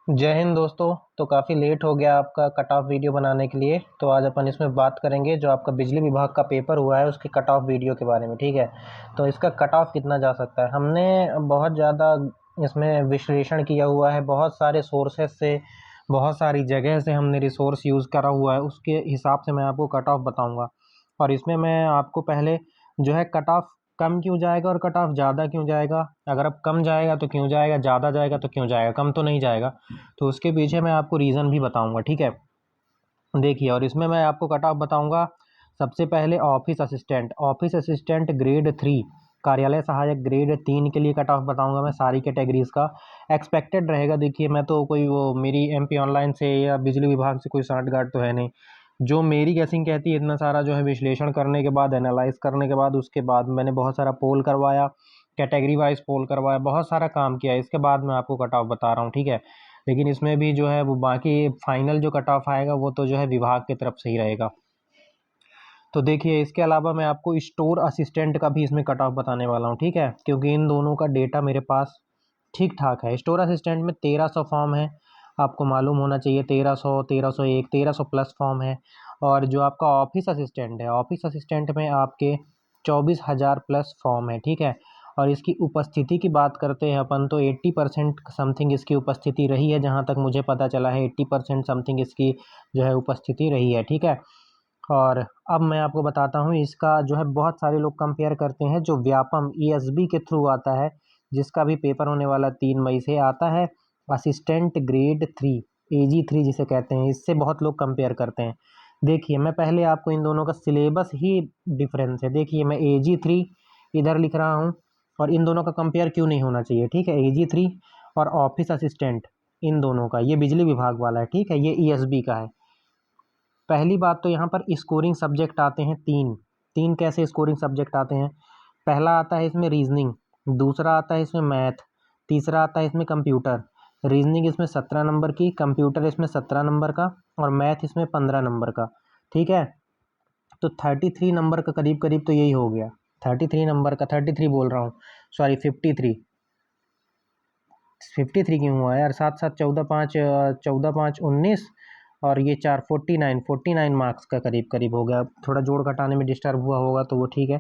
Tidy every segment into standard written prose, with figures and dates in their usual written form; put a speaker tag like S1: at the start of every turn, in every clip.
S1: जय हिंद दोस्तों। तो काफ़ी लेट हो गया आपका कट ऑफ वीडियो बनाने के लिए। तो आज अपन इसमें बात करेंगे जो आपका बिजली विभाग का पेपर हुआ है उसके कट ऑफ वीडियो के बारे में। ठीक है, तो इसका कट ऑफ कितना जा सकता है, हमने बहुत ज़्यादा इसमें विश्लेषण किया हुआ है, बहुत सारे सोर्सेस से, बहुत सारी जगह से हमने रिसोर्स यूज़ करा हुआ है, उसके हिसाब से मैं आपको कट ऑफ बताऊँगा। और इसमें मैं आपको पहले जो है कट ऑफ कम क्यों जाएगा और कट ऑफ ज़्यादा क्यों जाएगा, अगर अब कम जाएगा तो क्यों जाएगा, ज़्यादा जाएगा तो क्यों जाएगा, कम तो नहीं जाएगा, तो उसके पीछे मैं आपको रीज़न भी बताऊंगा। ठीक है, देखिए, और इसमें मैं आपको कट ऑफ बताऊंगा। सबसे पहले ऑफिस असिस्टेंट ग्रेड 3, कार्यालय सहायक ग्रेड 3 के लिए कट ऑफ बताऊंगा मैं सारी कैटेगरीज का। एक्सपेक्टेड रहेगा, देखिए मैं तो कोई वो मेरी एमपी ऑनलाइन से या बिजली विभाग से कोई साठगांठ तो है नहीं। जो मेरी गैसिंग कहती है, इतना सारा जो है विश्लेषण करने के बाद, एनालाइज करने के बाद, उसके बाद मैंने बहुत सारा पोल करवाया, कैटेगरी वाइज पोल करवाया, बहुत सारा काम किया, इसके बाद मैं आपको कट ऑफ बता रहा हूँ। ठीक है, लेकिन इसमें भी जो है वो बाकी फाइनल जो कट ऑफ आएगा वो तो जो है विभाग की तरफ से ही रहेगा। तो देखिए, इसके अलावा मैं आपको स्टोर असिस्टेंट का भी इसमें कट ऑफ बताने वाला हूँ। ठीक है, क्योंकि इन दोनों का डेटा मेरे पास ठीक ठाक है। स्टोर असिस्टेंट में 1300 फॉर्म है, आपको मालूम होना चाहिए। 1300, 1301, 1300 प्लस फॉर्म है। और जो आपका ऑफिस असिस्टेंट है, ऑफिस असिस्टेंट में आपके 24,000 प्लस फॉर्म है। ठीक है, और इसकी उपस्थिति की बात करते हैं अपन, तो 80% समथिंग इसकी उपस्थिति रही है, जहाँ तक मुझे पता चला है 80% समथिंग इसकी जो है उपस्थिति रही है। ठीक है, और अब मैं आपको बताता हूँ इसका जो है, बहुत सारे लोग कंपेयर करते हैं जो व्यापम ईएसबी के थ्रू आता है, जिसका भी पेपर होने वाला 3 मई से आता है, असिस्टेंट ग्रेड 3, AG3 जिसे कहते हैं, इससे बहुत लोग कंपेयर करते हैं। देखिए, मैं पहले आपको इन दोनों का सिलेबस ही डिफरेंस है। देखिए, मैं AG3 इधर लिख रहा हूँ, और इन दोनों का कंपेयर क्यों नहीं होना चाहिए। ठीक है, AG3 और ऑफिस असिस्टेंट, इन दोनों का, ये बिजली विभाग वाला है, ठीक है, ये ईएसबी का है। पहली बात तो यहाँ पर स्कोरिंग सब्जेक्ट आते हैं तीन। तीन कैसे स्कोरिंग सब्जेक्ट आते हैं? पहला आता है इसमें रीजनिंग, दूसरा आता है इसमें मैथ, तीसरा आता है इसमें कंप्यूटर। रीजनिंग इसमें 17 नंबर की, कंप्यूटर इसमें 17 नंबर का, और मैथ इसमें 15 नंबर का। ठीक है, तो 33 नंबर का करीब करीब तो यही हो गया। 33 नंबर का, 33 बोल रहा हूँ, सॉरी 53। 53 क्यों हुआ यार, सात सात 14 5, 14 5 19, और ये 4 49 मार्क्स का करीब करीब हो गया। थोड़ा जोड़ घटाने में डिस्टर्ब हुआ होगा तो वो ठीक है।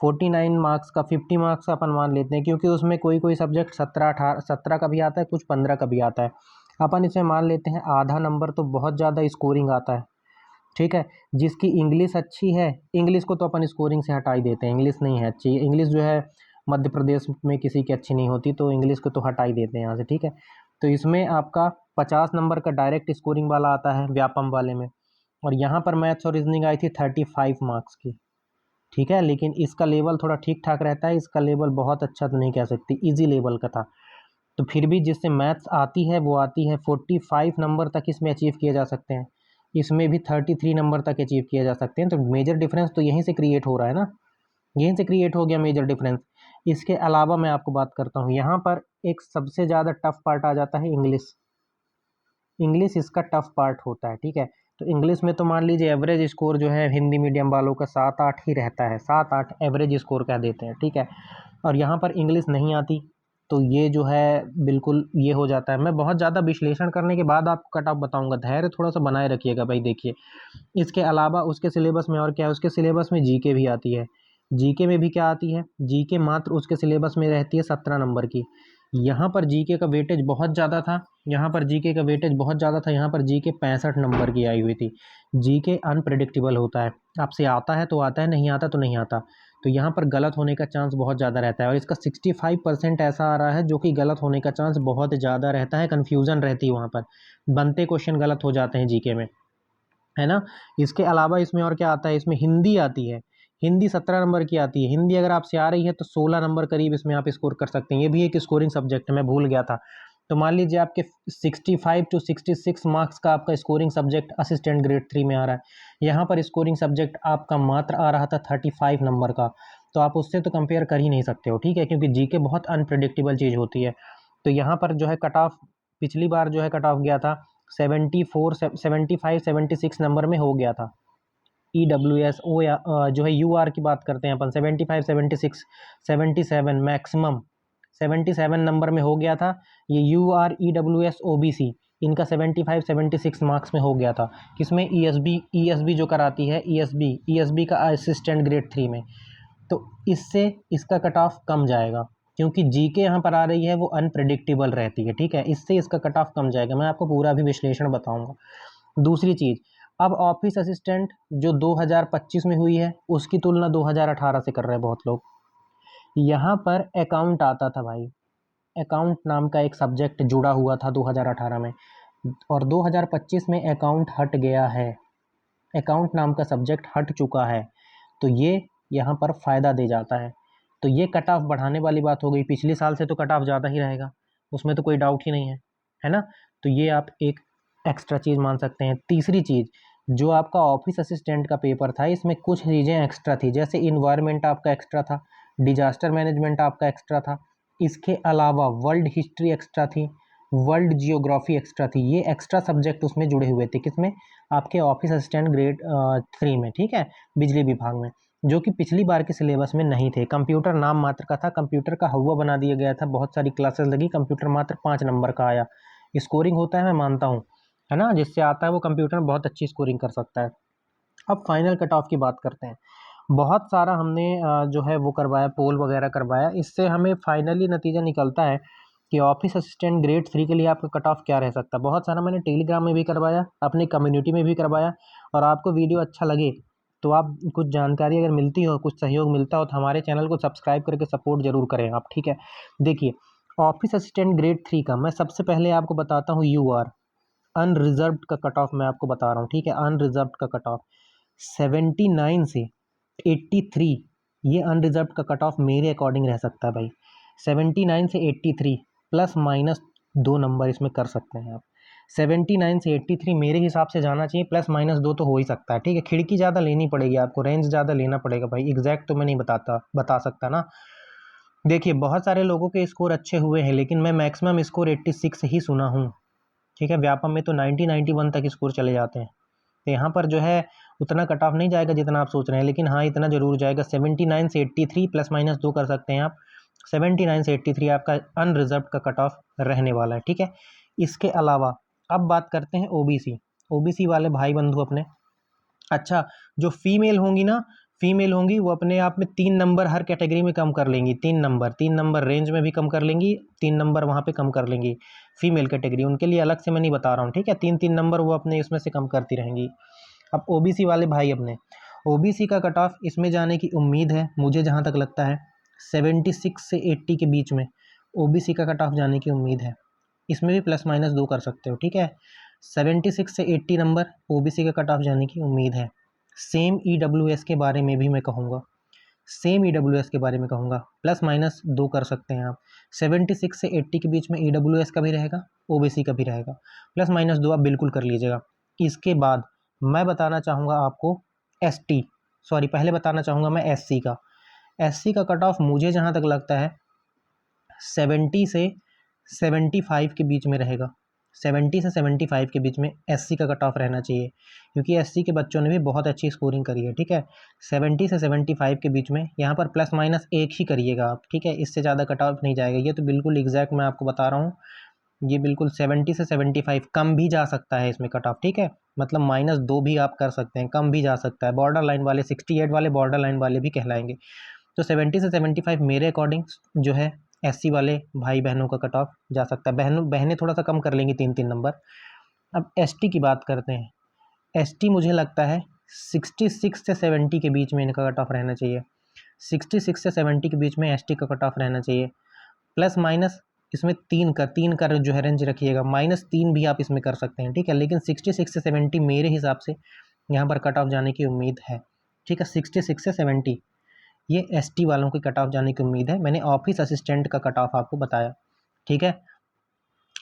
S1: 49 मार्क्स का 50 मार्क्स का अपन मान लेते हैं, क्योंकि उसमें कोई कोई सब्जेक्ट 17 का भी आता है, कुछ 15 का भी आता है। अपन इसे मान लेते हैं आधा नंबर, तो बहुत ज़्यादा स्कोरिंग आता है। ठीक है, जिसकी इंग्लिश अच्छी है, इंग्लिश को तो अपन स्कोरिंग से हटा ही देते हैं, इंग्लिश नहीं है अच्छी, इंग्लिश जो है मध्य प्रदेश में किसी की अच्छी नहीं होती, तो इंग्लिश को तो हटा ही देते हैं यहाँ से। ठीक है, तो इसमें आपका 50 नंबर का डायरेक्ट स्कोरिंग वाला आता है व्यापम वाले में, और यहाँ पर मैथ्स और रीजनिंग आई थी 35 मार्क्स की। ठीक है, लेकिन इसका लेवल थोड़ा ठीक ठाक रहता है, इसका लेवल बहुत अच्छा तो नहीं कह सकती, ईजी लेवल का था। तो फिर भी जिससे मैथ्स आती है वो आती है, 45 नंबर तक इसमें अचीव किए जा सकते हैं, इसमें भी 33 नंबर तक अचीव किए जा सकते हैं। तो मेजर डिफरेंस तो यहीं से क्रिएट हो रहा है ना, यहीं से क्रिएट हो गया मेजर डिफरेंस। इसके अलावा मैं आपको बात करता हूँ, यहाँ पर एक सबसे ज़्यादा टफ पार्ट आ जाता है इंग्लिश। इंग्लिश इसका टफ पार्ट होता है। ठीक है, तो इंग्लिश में तो मान लीजिए एवरेज स्कोर जो है हिंदी मीडियम वालों का 7-8 ही रहता है, 7-8 एवरेज स्कोर कह देते हैं। ठीक है, और यहाँ पर इंग्लिश नहीं आती, तो ये जो है बिल्कुल ये हो जाता है। मैं बहुत ज़्यादा विश्लेषण करने के बाद आपको कट ऑफ बताऊंगा, धैर्य थोड़ा सा बनाए रखिएगा भाई। देखिए, इसके अलावा उसके सिलेबस में और क्या है, उसके सिलेबस में जीके भी आती है। जीके में भी क्या आती है, जीके मात्र उसके सिलेबस में रहती है 17 नंबर की। यहाँ पर जीके का वेटेज बहुत ज़्यादा था, यहाँ पर जीके का वेटेज बहुत ज़्यादा था, यहाँ पर जीके 65 नंबर की आई हुई थी। जीके अनप्रिडिक्टेबल होता है, आपसे आता है तो आता है, नहीं आता तो नहीं आता, तो यहाँ पर गलत होने का चांस बहुत ज़्यादा रहता है। और इसका 65% ऐसा आ रहा है जो कि गलत होने का चांस बहुत ज़्यादा रहता है, कन्फ्यूज़न रहती है, वहाँ पर बनते क्वेश्चन गलत हो जाते हैं जीके में, है ना। इसके अलावा इसमें और क्या आता है, इसमें हिंदी आती है। हिंदी 17 नंबर की आती है। हिंदी अगर आपसे आ रही है तो 16 नंबर करीब इसमें आप स्कोर कर सकते हैं, ये भी एक स्कोरिंग सब्जेक्ट है, मैं भूल गया था। तो मान लीजिए आपके 65 to 66 मार्क्स का आपका स्कोरिंग सब्जेक्ट असिस्टेंट ग्रेड 3 में आ रहा है, यहाँ पर स्कोरिंग सब्जेक्ट आपका मात्र आ रहा था 35 नंबर का, तो आप उससे तो कंपेयर कर ही नहीं सकते हो। ठीक है, क्योंकि जीके बहुत अनप्रिडिक्टेबल चीज़ होती है। तो यहाँ पर जो है कट ऑफ, पिछली बार जो है कट ऑफ गया था 74, 75 76 नंबर में हो गया था। EWS या जो है UR की बात करते हैं अपन, 75 76 77 मैक्सिमम 77 नंबर में हो गया था ये UR EWS OBC। इनका 75-76 मार्क्स में हो गया था। किसमें? ईएसबी जो कराती है, ईएसबी का असिस्टेंट ग्रेड 3 में। तो इससे इसका कट ऑफ कम जाएगा, क्योंकि जीके यहाँ पर आ रही है वो अनप्रेडिक्टेबल रहती है, ठीक है। इससे इसका कट ऑफ कम जाएगा। मैं आपको पूरा भी विश्लेषण बताऊंगा। दूसरी चीज़, अब ऑफिस असिस्टेंट जो 2025 में हुई है उसकी तुलना 2018 से कर रहे हैं बहुत लोग। यहाँ पर अकाउंट आता था भाई, अकाउंट नाम का एक सब्जेक्ट जुड़ा हुआ था 2018 में, और 2025 में अकाउंट हट गया है, अकाउंट नाम का सब्जेक्ट हट चुका है। तो ये यहाँ पर फ़ायदा दे जाता है। तो ये कट ऑफ बढ़ाने वाली बात हो गई। पिछले साल से तो कट ऑफ ज़्यादा ही रहेगा, उसमें तो कोई डाउट ही नहीं है ना। तो ये आप एक एक्स्ट्रा चीज़ मान सकते हैं। तीसरी चीज़, जो आपका ऑफिस असिस्टेंट का पेपर था इसमें कुछ चीज़ें एक्स्ट्रा थी, जैसे इन्वायरमेंट आपका एक्स्ट्रा था, डिजास्टर मैनेजमेंट आपका एक्स्ट्रा था, इसके अलावा वर्ल्ड हिस्ट्री एक्स्ट्रा थी, वर्ल्ड जियोग्राफी एक्स्ट्रा थी। ये एक्स्ट्रा सब्जेक्ट उसमें जुड़े हुए थे। किसमें? आपके ऑफिस असिस्टेंट ग्रेड 3 में, ठीक है, बिजली विभाग में, जो कि पिछली बार के सिलेबस में नहीं थे। कंप्यूटर नाम मात्र का था, कंप्यूटर का हवा बना दिया गया था, बहुत सारी क्लासेस लगी, कंप्यूटर मात्र 5 नंबर का आया। स्कोरिंग होता है, मैं मानता हूँ, है ना, जिससे आता है वो कंप्यूटर में बहुत अच्छी स्कोरिंग कर सकता है। अब फाइनल कट ऑफ की बात करते हैं। बहुत सारा हमने जो है वो करवाया, पोल वगैरह करवाया, इससे हमें फाइनली नतीजा निकलता है कि ऑफिस असिस्टेंट ग्रेड 3 के लिए आपका कट ऑफ क्या रह सकता है। बहुत सारा मैंने टेलीग्राम में भी करवाया, अपनी कम्युनिटी में भी करवाया, और आपको वीडियो अच्छा लगे तो आप कुछ जानकारी अगर मिलती हो, कुछ सहयोग मिलता हो, तो हमारे चैनल को सब्सक्राइब करके सपोर्ट जरूर करें आप, ठीक है। देखिए, ऑफिस असिस्टेंट ग्रेड 3 का मैं सबसे पहले आपको बताता हूँ यूआर अनरिजर्व्ड का कट ऑफ मैं आपको बता रहा हूँ, ठीक है। अनरिजर्व्ड का कट ऑफ 79 से 83, ये अनरिजर्व्ड का कट ऑफ मेरे अकॉर्डिंग रह सकता है भाई। 79 से 83 प्लस माइनस 2 नंबर इसमें कर सकते हैं आप। 79 से 83 मेरे हिसाब से जाना चाहिए, प्लस माइनस 2 तो हो ही सकता है, ठीक है। खिड़की ज़्यादा लेनी पड़ेगी आपको, रेंज ज़्यादा लेना पड़ेगा भाई, एग्जैक्ट तो मैं नहीं बता सकता ना। देखिए, बहुत सारे लोगों के स्कोर अच्छे हुए हैं, लेकिन मैं मैक्सिमम स्कोर 86 ही सुना हूँ, ठीक है। व्यापम में तो 90-91 तक स्कोर चले जाते हैं। तो यहाँ पर जो है उतना कट ऑफ नहीं जाएगा जितना आप सोच रहे हैं, लेकिन हाँ इतना जरूर जाएगा। 79 से 83 प्लस माइनस 2 कर सकते हैं आप। 79 से 83 आपका अनरिजर्व्ड का कट ऑफ रहने वाला है, ठीक है। इसके अलावा अब बात करते हैं ओबीसी, ओबीसी वाले भाई बंधु अपने। अच्छा, जो फीमेल होंगी ना, फीमेल होंगी वो अपने आप में 3 नंबर हर कैटेगरी में कम कर लेंगी, 3 नंबर रेंज में भी कम कर लेंगी, 3 नंबर वहाँ पे कम कर लेंगी। फीमेल कैटेगरी उनके लिए अलग से मैं नहीं बता रहा हूँ, ठीक है। 3-3 नंबर वो अपने इसमें से कम करती रहेंगी। अब ओबीसी वाले भाई अपने, ओबीसी का कट ऑफ इसमें जाने की उम्मीद है मुझे जहाँ तक लगता है 76 से 80 के बीच में ओबीसी का कट ऑफ जाने की उम्मीद है। इसमें भी प्लस माइनस 2 कर सकते हो, ठीक है। 76 से 80 नंबर ओबीसी का कट ऑफ जाने की उम्मीद है। सेम ईडब्ल्यूएस के बारे में भी मैं कहूँगा, सेम ईडब्ल्यूएस के बारे में कहूँगा, प्लस माइनस 2 कर सकते हैं आप। 76 से 80 के बीच में ईडब्ल्यूएस का भी रहेगा, ओबीसी का भी रहेगा, प्लस माइनस 2 आप बिल्कुल कर लीजिएगा। इसके बाद मैं बताना चाहूँगा आपको एसटी, सॉरी पहले बताना चाहूँगा मैं एससी का। एससी का कट ऑफ मुझे जहाँ तक लगता है 70 से 75 के बीच में रहेगा। 70 से 75 के बीच में एससी का कट ऑफ रहना चाहिए, क्योंकि एससी के बच्चों ने भी बहुत अच्छी स्कोरिंग करी है, ठीक है। 70 से 75 के बीच में, यहाँ पर प्लस माइनस 1 ही करिएगा आप, ठीक है। इससे ज़्यादा कट ऑफ नहीं जाएगा, ये तो बिल्कुल एग्जैक्ट मैं आपको बता रहा हूँ। ये बिल्कुल 70 से 75 कम भी जा सकता है इसमें कट ऑफ, ठीक है। मतलब माइनस 2 भी आप कर सकते हैं, कम भी जा सकता है। बॉर्डर लाइन वाले 68 वाले बॉर्डर लाइन वाले भी कहलाएंगे। तो 70 से 75 मेरे अकॉर्डिंग जो है एससी वाले भाई बहनों का कट ऑफ जा सकता है। बहनें थोड़ा सा कम कर लेंगी, 3-3 नंबर। अब एसटी की बात करते हैं। एसटी मुझे लगता है 66 से 70 के बीच में इनका कट ऑफ रहना चाहिए। 66 से 70 के बीच में एसटी का कट ऑफ रहना चाहिए। प्लस माइनस इसमें 3 का जो है रेंज रखिएगा, -3 भी आप इसमें कर सकते हैं, ठीक है। लेकिन 66 से 70 मेरे हिसाब से यहाँ पर कट ऑफ जाने की उम्मीद है, ठीक है। 66 से 70 ये एसटी वालों की कट ऑफ जाने की उम्मीद है। मैंने ऑफिस असिस्टेंट का कट ऑफ आपको बताया, ठीक है।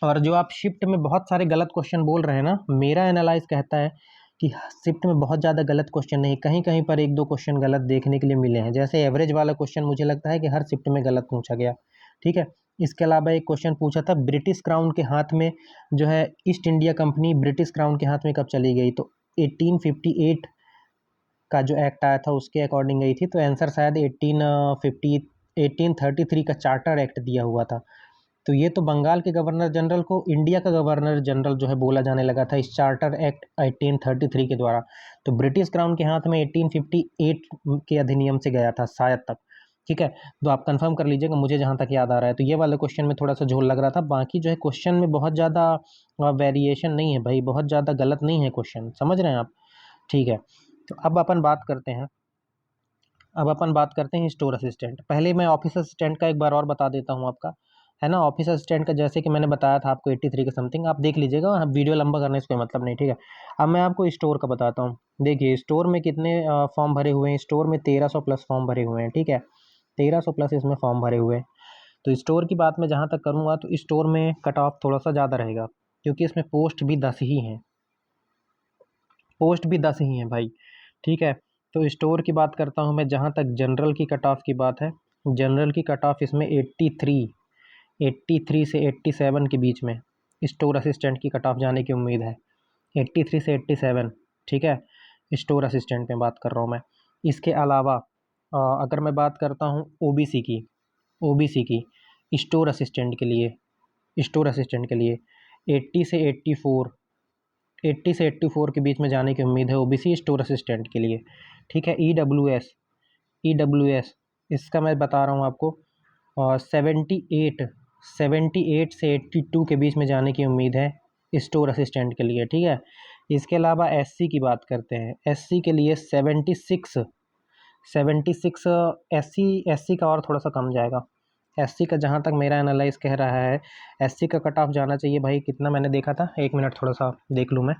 S1: और जो आप शिफ्ट में बहुत सारे गलत क्वेश्चन बोल रहे हैं ना, मेरा एनालाइज कहता है कि शिफ्ट में बहुत ज़्यादा गलत क्वेश्चन नहीं, कहीं कहीं पर 1-2 क्वेश्चन गलत देखने के लिए मिले हैं। जैसे एवरेज वाला क्वेश्चन मुझे लगता है कि हर शिफ्ट में गलत पूछा गया, ठीक है। इसके अलावा एक क्वेश्चन पूछा था ब्रिटिश क्राउन के हाथ में जो है east India company British crown के हाथ में कब चली गई, तो 1858 का जो एक्ट आया था उसके अकॉर्डिंग गई थी। तो आंसर शायद 1833 का चार्टर एक्ट दिया हुआ था। तो ये तो बंगाल के गवर्नर जनरल को इंडिया का गवर्नर जनरल जो है बोला जाने लगा था इस चार्टर एक्ट 1833 के द्वारा। तो ब्रिटिश क्राउन के हाथ में 1858 के अधिनियम से गया था शायद तक, ठीक है। तो आप कंफर्म कर लीजिएगा, मुझे जहाँ तक याद आ रहा है। तो ये वाले क्वेश्चन में थोड़ा सा झोल लग रहा था, बाकी जो है क्वेश्चन में बहुत ज़्यादा वेरिएशन नहीं है भाई, बहुत ज़्यादा गलत नहीं है क्वेश्चन, समझ रहे हैं आप, ठीक है। तो अब अपन बात करते हैं स्टोर असिस्टेंट। पहले मैं ऑफिस असिस्टेंट का एक बार और बता देता हूँ आपका, है ना। ऑफिस असिस्टेंट का जैसे कि मैंने बताया था आपको 83 के समथिंग, आप देख लीजिएगा, वीडियो लंबा करने से कोई मतलब नहीं, ठीक है। अब मैं आपको स्टोर का बताता हूँ। देखिए स्टोर में कितने फॉर्म भरे हुए हैं, स्टोर में 1300 प्लस फॉर्म भरे हुए हैं, ठीक है। 1300 प्लस इसमें फॉर्म भरे हुए हैं। तो स्टोर की बात मैं जहाँ तक करूँगा तो स्टोर में कट ऑफ थोड़ा सा ज़्यादा रहेगा, क्योंकि इसमें पोस्ट भी 10 ही हैं, पोस्ट भी 10 ही हैं भाई, ठीक है। तो स्टोर की बात करता हूँ मैं, जहाँ तक जनरल की कट ऑफ की बात है, जनरल की कट ऑफ इसमें 83 से 87 के बीच में स्टोर असिस्टेंट की कट ऑफ जाने की उम्मीद है। 83 से 87, ठीक है, स्टोर असिस्टेंट में बात कर रहा हूँ मैं। इसके अलावा अगर मैं बात करता हूँ ओबीसी की स्टोर असिस्टेंट के लिए, 80 से 84 के बीच में जाने की उम्मीद है ओबीसी स्टोर असिस्टेंट के लिए, ठीक है। ईडब्ल्यूएस इसका मैं बता रहा हूँ आपको, 78 से 82 के बीच में जाने की उम्मीद है स्टोर असिस्टेंट के लिए, ठीक है। इसके अलावा एससी की बात करते हैं, एससी के लिए 76 एससी का और थोड़ा सा कम जाएगा। एससी का जहाँ तक मेरा एनालाइज कह रहा है, एससी का कट ऑफ जाना चाहिए भाई, कितना मैंने देखा था, एक मिनट थोड़ा सा देख लूँ मैं।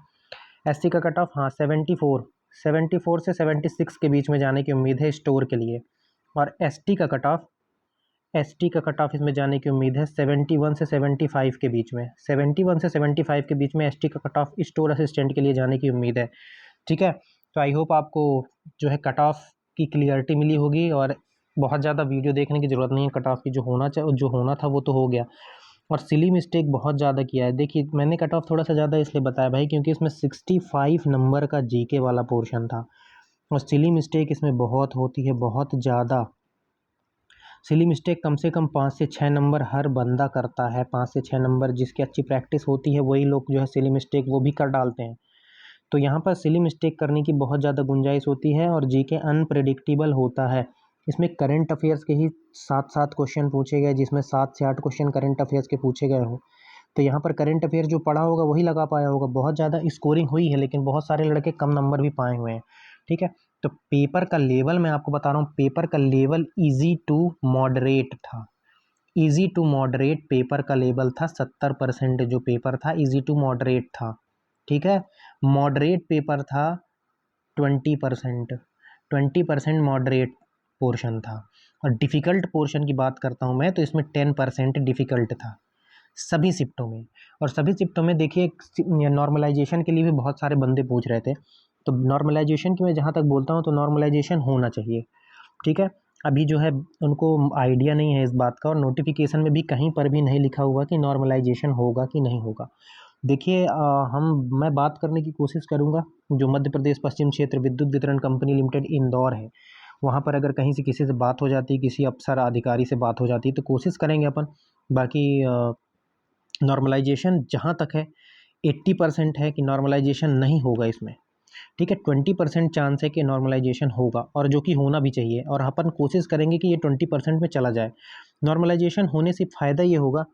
S1: एससी का कट ऑफ, हाँ 74 से 76 के बीच में जाने की उम्मीद है स्टोर के लिए। और एसटी का कट ऑफ इसमें जाने की उम्मीद है 71 से 75 के बीच में, 71 से 75 के बीच में एसटी का कट ऑफ स्टोर असिस्टेंट के लिए जाने की उम्मीद है, ठीक है। तो आई होप आपको जो है कट ऑफ की क्लियरिटी मिली होगी, और बहुत ज़्यादा वीडियो देखने की ज़रूरत नहीं है, कट ऑफ की जो होना था वो तो हो गया। और सिली मिस्टेक बहुत ज़्यादा किया है, देखिए मैंने कट ऑफ थोड़ा सा ज़्यादा इसलिए बताया भाई, क्योंकि इसमें 65 नंबर का जीके वाला पोर्शन था, और सिली मिस्टेक इसमें बहुत होती है, बहुत ज़्यादा। सिली मिस्टेक कम से कम 5 से 6 नंबर हर बंदा करता है, 5 से 6 नंबर, जिसकी अच्छी प्रैक्टिस होती है वही लोग जो है सिली मिस्टेक वो भी कर डालते हैं। तो यहाँ पर सिली मिस्टेक करने की बहुत ज़्यादा गुंजाइश होती है, और जीके अनप्रेडिक्टेबल होता है। इसमें करंट अफेयर्स के ही 7 क्वेश्चन पूछे गए, जिसमें 7 से 8 क्वेश्चन करंट अफेयर्स के पूछे गए हों। तो यहाँ पर करंट अफेयर जो पढ़ा होगा वही लगा पाया होगा, बहुत ज़्यादा स्कोरिंग हुई है, लेकिन बहुत सारे लड़के कम नंबर भी पाए हुए हैं, ठीक है। तो पेपर का लेवल मैं आपको बता रहा हूँ, पेपर का लेवल ईजी टू मॉडरेट था, ईजी टू मॉडरेट पेपर का लेवल था। 70% जो पेपर था ईजी टू मॉडरेट था, ठीक है। मॉडरेट पेपर था 20% मॉडरेट पोर्शन था। और डिफ़िकल्ट पोर्शन की बात करता हूँ मैं, तो इसमें 10% डिफ़िकल्ट था सभी शिफ्टों में। और सभी शिफ्टों में देखिए नॉर्मलाइजेशन के लिए भी बहुत सारे बंदे पूछ रहे थे, तो नॉर्मलाइजेशन की मैं जहाँ तक बोलता हूँ तो नॉर्मलाइजेशन होना चाहिए, ठीक है। अभी जो है उनको आइडिया नहीं है इस बात का, और नोटिफिकेशन में भी कहीं पर भी नहीं लिखा हुआ कि नॉर्मलाइजेशन होगा कि नहीं होगा। देखिए मैं बात करने की कोशिश करूँगा, जो मध्य प्रदेश पश्चिम क्षेत्र विद्युत वितरण कंपनी लिमिटेड इंदौर है, वहाँ पर अगर कहीं से किसी से बात हो जाती, किसी अफसर अधिकारी से बात हो जाती, तो कोशिश करेंगे अपन। बाकी नॉर्मलाइजेशन जहाँ तक है 80% है कि नॉर्मलाइजेशन नहीं होगा इसमें, ठीक है। 20% चांस है कि नॉर्मलाइजेशन होगा, और जो कि होना भी चाहिए, और अपन कोशिश करेंगे कि ये 20% में चला जाए। नॉर्मलाइजेशन होने से फ़ायदा ये होगा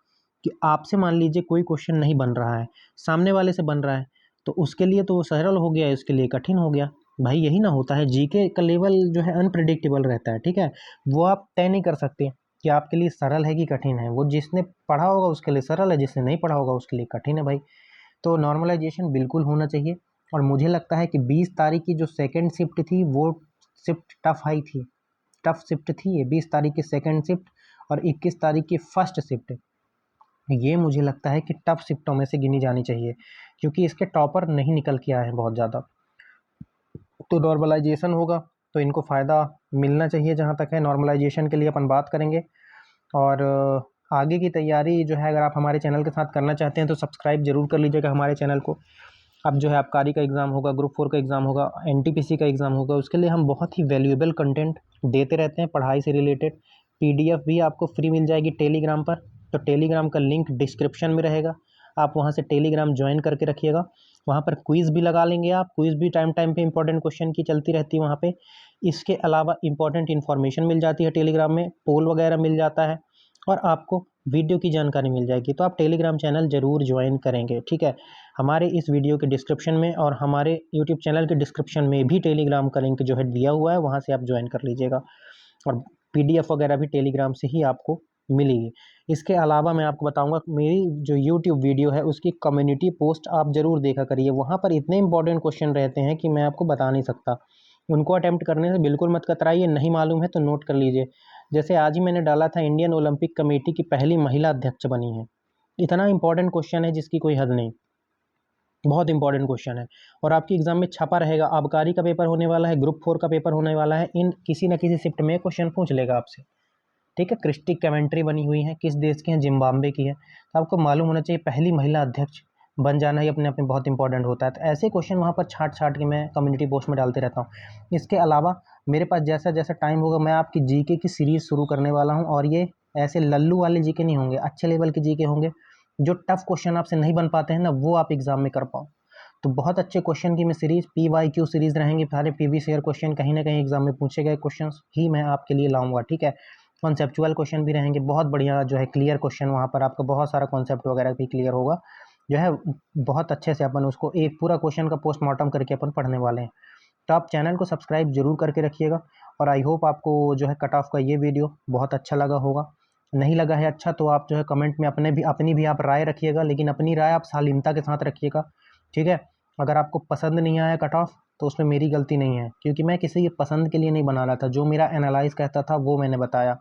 S1: कि आपसे मान लीजिए कोई क्वेश्चन नहीं बन रहा है, सामने वाले से बन रहा है, तो उसके लिए तो सरल हो गया, इसके लिए कठिन हो गया भाई। यही ना होता है, जीके का लेवल जो है अनप्रेडिक्टेबल रहता है, ठीक है। वो आप तय नहीं कर सकते कि आपके लिए सरल है कि कठिन है, वो जिसने पढ़ा होगा उसके लिए सरल है, जिसने नहीं पढ़ा होगा उसके लिए कठिन है भाई। तो नॉर्मलाइजेशन बिल्कुल होना चाहिए। और मुझे लगता है कि 20 तारीख की जो सेकंड शिफ्ट थी वो शिफ्ट टफ शिफ्ट थी ये, 20 तारीख की सेकंड शिफ्ट और 21 तारीख की फर्स्ट शिफ्ट, ये मुझे लगता है कि टफ शिफ्टों में से गिनी जानी चाहिए, क्योंकि इसके टॉपर नहीं निकल के आए हैं बहुत ज़्यादा। तो नॉर्मलाइजेशन होगा तो इनको फ़ायदा मिलना चाहिए। जहाँ तक है नॉर्मलाइजेशन के लिए अपन बात करेंगे, और आगे की तैयारी जो है अगर आप हमारे चैनल के साथ करना चाहते हैं तो सब्सक्राइब ज़रूर कर लीजिएगा हमारे चैनल को। अब जो है आबकारी का एग्ज़ाम होगा, ग्रुप 4 का एग्ज़ाम होगा, एनटीपीसी का एग्ज़ाम होगा, उसके लिए हम बहुत ही वैल्यूएबल कंटेंट देते रहते हैं पढ़ाई से रिलेटेड। पीडीएफ भी आपको फ्री मिल जाएगी टेलीग्राम पर, तो टेलीग्राम का लिंक डिस्क्रिप्शन में रहेगा, आप वहाँ से टेलीग्राम ज्वाइन करके रखिएगा। वहाँ पर क्विज़ भी लगा लेंगे आप, क्विज़ भी टाइम टाइम पे इंपॉर्टेंट क्वेश्चन की चलती रहती है वहाँ पे। इसके अलावा इंपॉर्टेंट इन्फॉर्मेशन मिल जाती है टेलीग्राम में, पोल वगैरह मिल जाता है और आपको वीडियो की जानकारी मिल जाएगी। तो आप टेलीग्राम चैनल ज़रूर ज्वाइन करेंगे, ठीक है। हमारे इस वीडियो के डिस्क्रिप्शन में और हमारे यूट्यूब चैनल के डिस्क्रिप्शन में भी टेलीग्राम का लिंक जो है दिया हुआ है, वहाँ से आप ज्वाइन कर लीजिएगा और PDF वगैरह भी टेलीग्राम से ही आपको मिलेगी। इसके अलावा मैं आपको बताऊंगा मेरी जो यूट्यूब वीडियो है उसकी कम्युनिटी पोस्ट आप ज़रूर देखा करिए। वहाँ पर इतने इंपॉर्टेंट क्वेश्चन रहते हैं कि मैं आपको बता नहीं सकता। उनको अटैम्प्ट करने से बिल्कुल मत कतराइए, नहीं मालूम है तो नोट कर लीजिए। जैसे आज ही मैंने डाला था, इंडियन ओलंपिक कमेटी की पहली महिला अध्यक्ष बनी है। इतना इंपॉर्टेंट क्वेश्चन है जिसकी कोई हद नहीं, बहुत इंपॉर्टेंट क्वेश्चन है और आपकी एग्जाम में छपा रहेगा। आबकारी का पेपर होने वाला है, ग्रुप 4 का पेपर होने वाला है, इन किसी न किसी शिफ्ट में क्वेश्चन पूछ लेगा आपसे, ठीक है। क्रिस्टिक कमेंट्री बनी हुई है, किस देश की है, जिम्बाब्वे की है। तो आपको मालूम होना चाहिए पहली महिला अध्यक्ष बन जाना ही अपने आप में बहुत इंपॉर्टेंट होता है। तो ऐसे क्वेश्चन वहाँ पर छाट छाट के मैं कम्युनिटी पोस्ट में डालते रहता हूँ। इसके अलावा मेरे पास जैसा जैसा टाइम होगा मैं आपकी जीके की सीरीज़ शुरू करने वाला हूँ और ये ऐसे लल्लू वाले जीके नहीं होंगे, अच्छे लेवल के जीके होंगे। जो टफ क्वेश्चन आपसे नहीं बन पाते हैं ना, वो आप एग्जाम में कर पाओ। तो बहुत अच्छे क्वेश्चन की मैं सीरीज़ PYQ सीरीज़ रहेंगी, सारे प्रीवियस ईयर क्वेश्चन कहीं ना कहीं एग्जाम में पूछे गए क्वेश्चन ही मैं आपके लिए लाऊंगा, ठीक है। कॉन्सेप्चुअल क्वेश्चन भी रहेंगे, बहुत बढ़िया जो है क्लियर क्वेश्चन, वहाँ पर आपका बहुत सारा कॉन्सेप्ट वगैरह भी क्लियर होगा जो है। बहुत अच्छे से अपन उसको एक पूरा क्वेश्चन का पोस्टमार्टम करके अपन पढ़ने वाले हैं। तो आप चैनल को सब्सक्राइब जरूर करके रखिएगा और आई होप आपको जो है कट ऑफ का ये वीडियो बहुत अच्छा लगा होगा। नहीं लगा है अच्छा तो आप जो है कमेंट में अपनी भी आप राय रखिएगा, लेकिन अपनी राय आप शालीनता के साथ रखिएगा, ठीक है। अगर आपको पसंद नहीं आया कट ऑफ तो उसमें मेरी गलती नहीं है, क्योंकि मैं किसी की पसंद के लिए नहीं बना रहा था। जो मेरा एनालाइज कहता था वो मैंने बताया।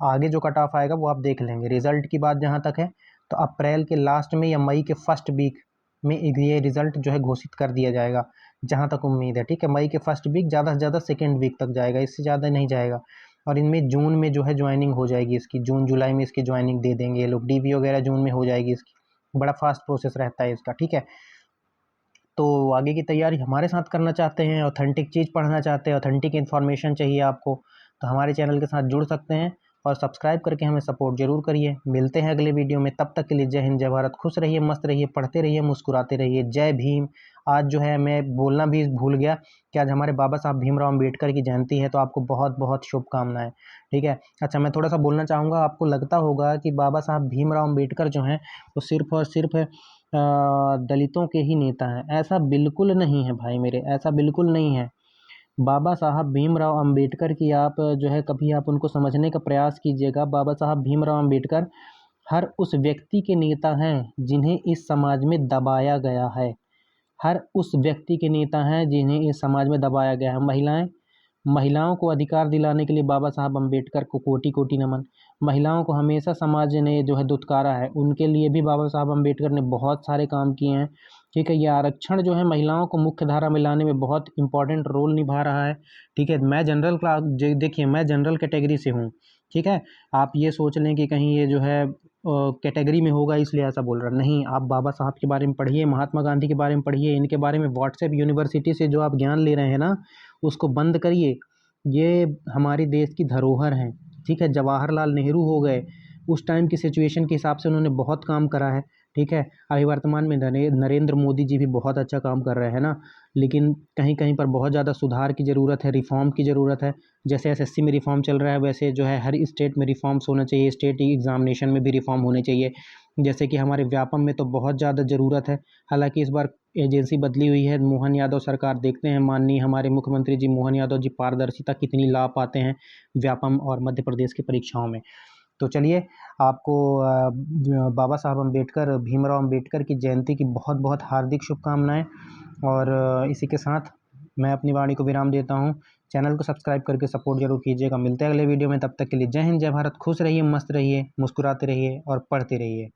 S1: आगे जो कट ऑफ आएगा वो आप देख लेंगे। रिजल्ट की बात जहाँ तक है तो अप्रैल के लास्ट में या मई के फर्स्ट वीक में ये रिजल्ट जो है घोषित कर दिया जाएगा, जहाँ तक उम्मीद है, ठीक है। मई के फर्स्ट वीक, ज़्यादा से ज़्यादा सेकेंड वीक तक जाएगा, इससे ज़्यादा नहीं जाएगा। और इनमें जून में जो है ज्वाइनिंग हो जाएगी इसकी, जून जुलाई में इसकी ज्वाइनिंग दे देंगे ये लोग। DV वगैरह जून में हो जाएगी इसकी, बड़ा फास्ट प्रोसेस रहता है इसका, ठीक है। तो आगे की तैयारी हमारे साथ करना चाहते हैं, ऑथेंटिक चीज़ पढ़ना चाहते हैं, ऑथेंटिक इन्फॉर्मेशन चाहिए आपको, तो हमारे चैनल के साथ जुड़ सकते हैं और सब्सक्राइब करके हमें सपोर्ट जरूर करिए। मिलते हैं अगले वीडियो में, तब तक के लिए जय हिंद जय भारत। खुश रहिए, मस्त रहिए, पढ़ते रहिए, मुस्कुराते रहिए। जय भीम। आज जो है मैं बोलना भी भूल गया कि आज हमारे बाबा साहब भीमराव अम्बेडकर की जयंती है, तो आपको बहुत बहुत शुभकामनाएं, ठीक है। अच्छा, मैं थोड़ा सा बोलना चाहूँगा। आपको लगता होगा कि बाबा साहब भीमराव अम्बेडकर जो हैं वो सिर्फ और सिर्फ दलितों के ही नेता हैं। ऐसा बिल्कुल नहीं है भाई मेरे, ऐसा बिल्कुल नहीं है। बाबा साहब भीमराव अंबेडकर की आप जो है कभी आप उनको समझने का प्रयास कीजिएगा। बाबा साहब भीमराव अंबेडकर हर उस व्यक्ति के नेता हैं जिन्हें इस समाज में दबाया गया है। हर उस व्यक्ति के नेता हैं जिन्हें इस समाज में दबाया गया है। महिलाओं को अधिकार दिलाने के लिए बाबा साहब अम्बेडकर को कोटि कोटि नमन। महिलाओं को हमेशा समाज ने जो है दुत्कारा है, उनके लिए भी बाबा साहब अम्बेडकर ने बहुत सारे काम किए हैं, ठीक है। ये आरक्षण जो है महिलाओं को मुख्य धारा में लाने में बहुत इंपॉर्टेंट रोल निभा रहा है, ठीक है। मैं जनरल क्लास, देखिए मैं जनरल कैटेगरी से हूँ, ठीक है। आप ये सोच लें कि कहीं ये जो है कैटेगरी में होगा इसलिए ऐसा बोल रहा, नहीं। आप बाबा साहब के बारे में पढ़िए, महात्मा गांधी के बारे में पढ़िए, इनके बारे में व्हाट्सएप यूनिवर्सिटी से जो आप ज्ञान ले रहे हैं ना, उसको बंद करिए। ये हमारी देश की धरोहर हैं, ठीक है। जवाहरलाल नेहरू हो गए, उस टाइम की सिचुएशन के हिसाब से उन्होंने बहुत काम करा है, ठीक है। अभी वर्तमान में नरेंद्र मोदी जी भी बहुत अच्छा काम कर रहे हैं ना, लेकिन कहीं कहीं पर बहुत ज़्यादा सुधार की ज़रूरत है, रिफॉर्म की ज़रूरत है। जैसे SSC में रिफॉर्म चल रहा है, वैसे जो है हर स्टेट में रिफॉर्म्स होना चाहिए, स्टेट एग्जामिनेशन में भी रिफॉर्म होने चाहिए। जैसे कि हमारे व्यापम में तो बहुत ज़्यादा ज़रूरत है। हालांकि इस बार एजेंसी बदली हुई है, मोहन यादव सरकार। देखते हैं माननीय हमारे मुख्यमंत्री जी मोहन यादव जी पारदर्शिता कितनी ला पाते हैं व्यापम और मध्य प्रदेश की परीक्षाओं में। तो चलिए, आपको बाबा साहब अम्बेडकर, भीमराव अम्बेडकर की जयंती की बहुत बहुत हार्दिक शुभकामनाएं। और इसी के साथ मैं अपनी वाणी को विराम देता हूं। चैनल को सब्सक्राइब करके सपोर्ट जरूर कीजिएगा। मिलते हैं अगले वीडियो में, तब तक के लिए जय हिंद जय भारत। खुश रहिए, मस्त रहिए, मुस्कुराते रहिए और पढ़ते रहिए।